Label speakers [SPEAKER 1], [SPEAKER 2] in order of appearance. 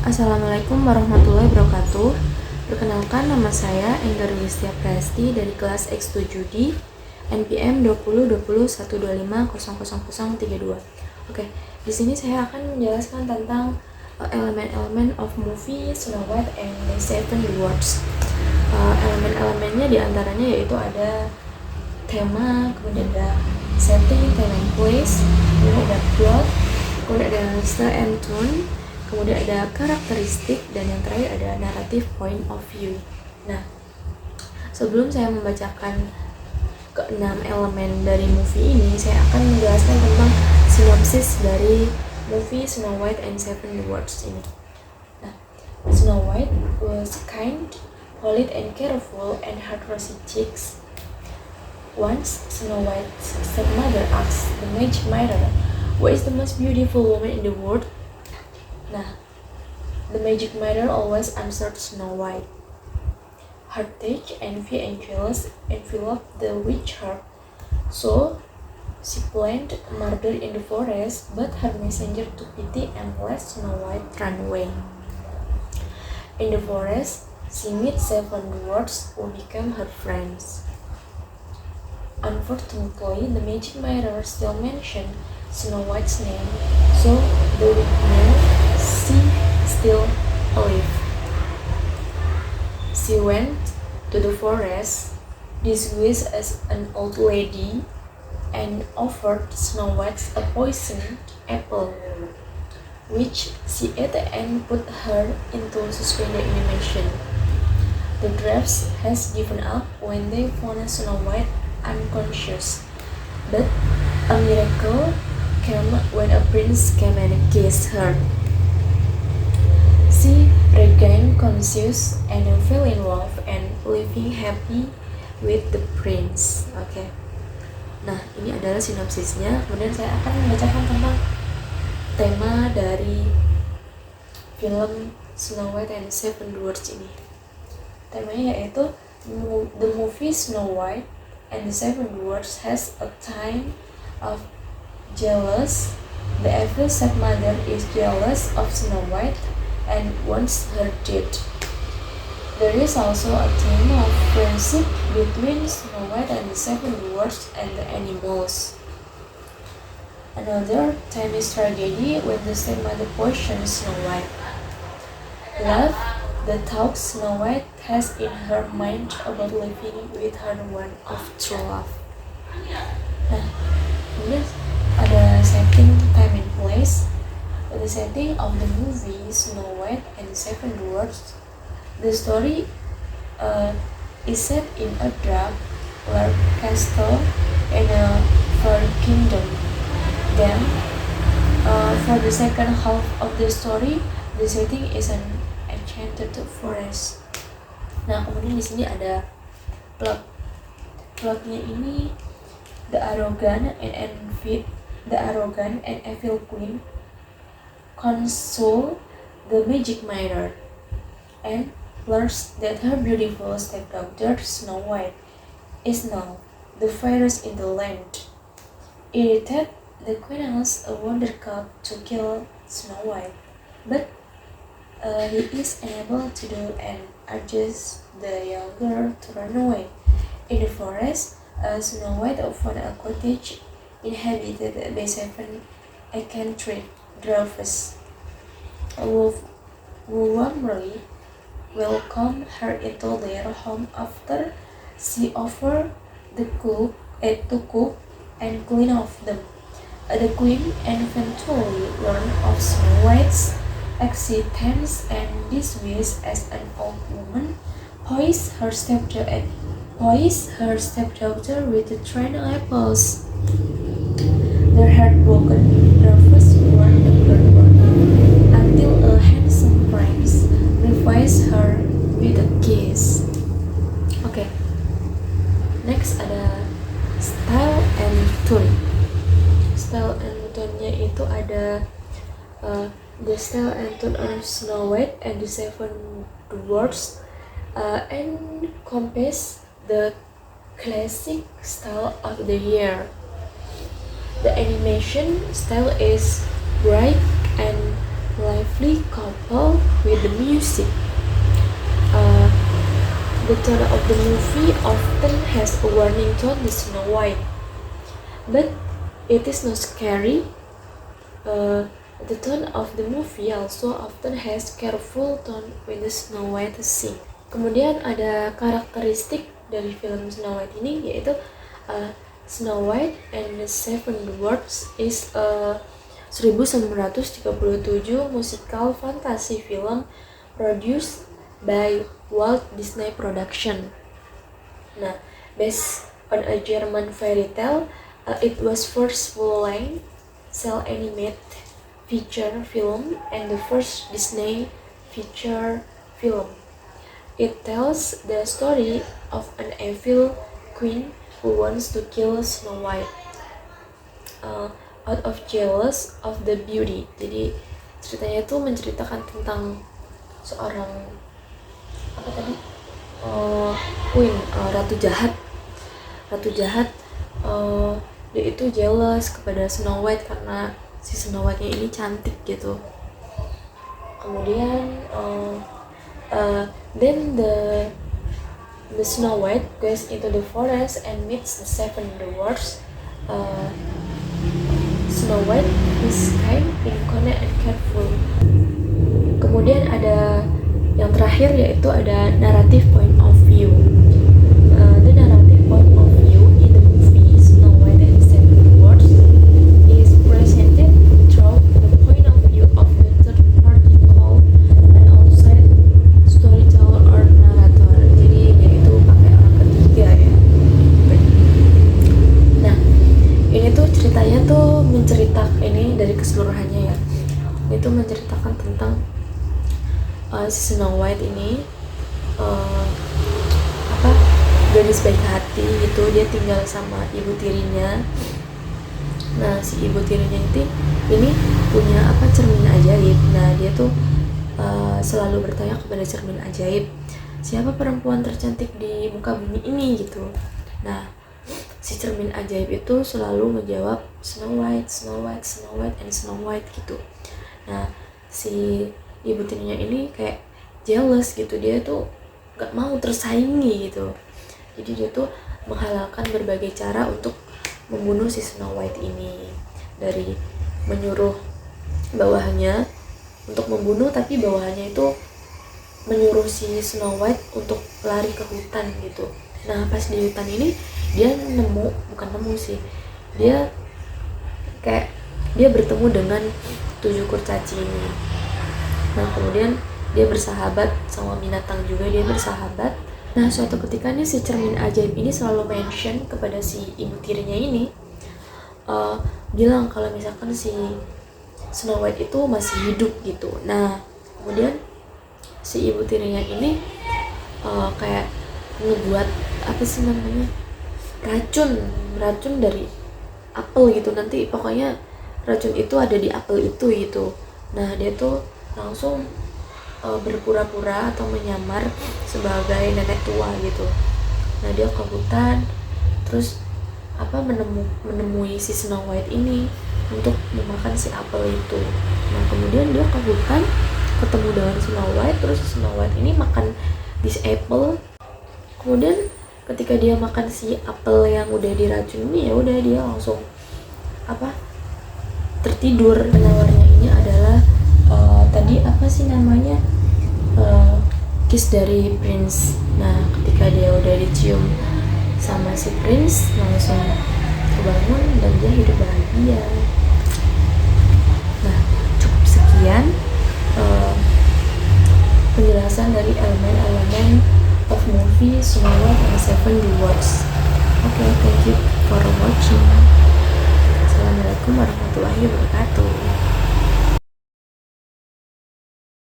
[SPEAKER 1] Assalamualaikum warahmatullahi wabarakatuh. Perkenalkan, nama saya Enggar Wistia Presti dari kelas X7D NPM 202012500032. Oke, di sini saya akan menjelaskan tentang elemen-elemen of movie Snow White and the Seven Dwarfs. Elemen-elemennya diantaranya yaitu ada tema, kemudian ada setting, time and place, kemudian ada plot, kemudian ada style and tone, kemudian ada karakteristik, dan yang terakhir ada narrative point of view. Nah, sebelum saya membacakan keenam elemen dari movie ini, saya akan menjelaskan tentang sinopsis dari movie Snow White and Seven Dwarfs ini. Nah, Snow White was kind, polite, and careful, and had rosy cheeks. Once, Snow White's stepmother asked the magic mirror, "What is the most beautiful woman in the world?" Nah, the magic mirror always answered Snow White. Heartache, envy, and jealousy enveloped the witch heart. So, she planned murder in the forest, but her messenger took pity and let Snow White run away. In the forest, she met seven dwarfs who became her friends. Unfortunately, the magic mirror still mentioned Snow White's name, so the witch knew she still alive. She went to the forest disguised as an old lady and offered Snow White a poisoned apple, which she ate and put her into suspended animation. The dwarfs has given up when they found Snow White unconscious, but a miracle came when a prince came and kissed her. She regained consciousness and fell in love and living happy with the prince. Oke. Nah, ini adalah sinopsisnya. Kemudian saya akan membacakan tentang tema dari film Snow White and Seven Dwarfs ini. Temanya yaitu the movie Snow White and the Seven Dwarfs has a time of jealous. The evil stepmother is jealous of Snow White and wants her dead. There is also a theme of friendship between Snow White and the Seven Dwarfs and the animals. Another theme is tragedy when the stepmother poisons Snow White. Love, the thought Snow White has in her mind about living with her one of true love. Nah, kemudian ada setting, time and place. The setting of the movie Snow White and the Seven Dwarfs. The story is set in a dark castle in a fairy kingdom. Then, for the second half of the story, the setting is an enchanted forest. Nah, kemudian di sini ada plot. Plotnya ini the arrogant and evil queen console the magic mirror and learns that her beautiful stepdaughter Snow White is now the fairest in the land. Irritated, the queen asks a wonder cup to kill Snow White, but he is unable to do and urges the young girl to run away. In the forest, Snow White found a cottage inhabited by seven eccentric dwarfs who warmly welcomed her into their home after she offered to cook and clean off them. The queen eventually learned of Snow White's existence and disguised as an old woman poisoned her stepdaughter with the trained apples. Their heartbroken dwarfs were until a handsome prince revives her with a kiss. Oke. Next ada style and tone. Style and tone-nya itu ada the style and tone of Snow White and the Seven Dwarfs encompass the classic style of the year. The animation style is bright and lively couple with the music. Uh, the tone of the movie often has a warning tone to Snow White, but it is not scary. The tone of the movie also often has careful tone when the Snow White sing. Kemudian ada karakteristik dari film Snow White ini, yaitu Snow White and the Seven Dwarfs is a 1937 musical fantasy film produced by Walt Disney Production. Nah, based on a German fairy tale, it was first full-length, cel-animated feature film and the first Disney feature film. It tells the story of an evil queen who wants to kill Snow White out of jealous of the beauty. Jadi ceritanya itu menceritakan tentang seorang queen, ratu jahat. Dia itu jealous kepada Snow White karena si Snow White-nya ini cantik gitu. Kemudian then the Snow White goes into the forest and meets the seven dwarfs. Snow White is kind, incontinent, and careful. Kemudian ada yang terakhir, yaitu ada narrative point of view. The narrative point of view in the movie Snow White and the Seven Dwarfs is presented through the point of view of the third party called an outside storyteller or narrator. Jadi dia itu pakai orang ketiga ya. Nah, ini tuh ceritanya tuh menceritakan, ini dari keseluruhannya ya, ini tuh menceritakan tentang si Snow White ini gadis baik hati gitu. Dia tinggal sama ibu tirinya. Nah, si ibu tirinya ini punya cermin ajaib. Nah, dia tuh selalu bertanya kepada cermin ajaib, siapa perempuan tercantik di muka bumi ini gitu. Nah, si cermin ajaib itu selalu menjawab Snow White, Snow White, Snow White, and Snow White gitu. Nah, si ibu tirinya ini kayak jealous gitu. Dia tuh gak mau tersaingi gitu. Jadi dia tuh menghalalkan berbagai cara untuk membunuh si Snow White ini. Dari menyuruh bawahannya untuk membunuh, tapi bawahannya itu menyuruh si Snow White untuk lari ke hutan gitu. Nah, pas di hutan ini dia dia bertemu dengan 7 kurcaci ini. Nah, kemudian dia bersahabat sama binatang juga, dia bersahabat. Nah, suatu ketika nih si cermin ajaib ini selalu mention kepada si ibu tirinya ini, bilang kalau misalkan si Snow White itu masih hidup gitu. Nah, kemudian si ibu tirinya ini kayak ngebuat racun dari apel gitu. Nanti pokoknya racun itu ada di apel itu gitu. Nah, dia tuh langsung berpura-pura atau menyamar sebagai nenek tua gitu. Nah, dia ke hutan terus menemui si Snow White ini untuk memakan si apel itu. Nah, kemudian dia ke hutan ketemu dengan Snow White, terus Snow White ini makan this apple. Kemudian ketika dia makan si apel yang udah diracun ini, ya udah dia langsung tertidur. Penawarnya ini adalah kiss dari Prince. Nah, ketika dia udah dicium sama si Prince, langsung terbangun dan dia hidup bahagia. Nah, cukup sekian penjelasan dari elemen-elemen of movie Snow White and the Seven Dwarfs. Okay, thank you for watching. Assalamualaikum warahmatullahi wabarakatuh.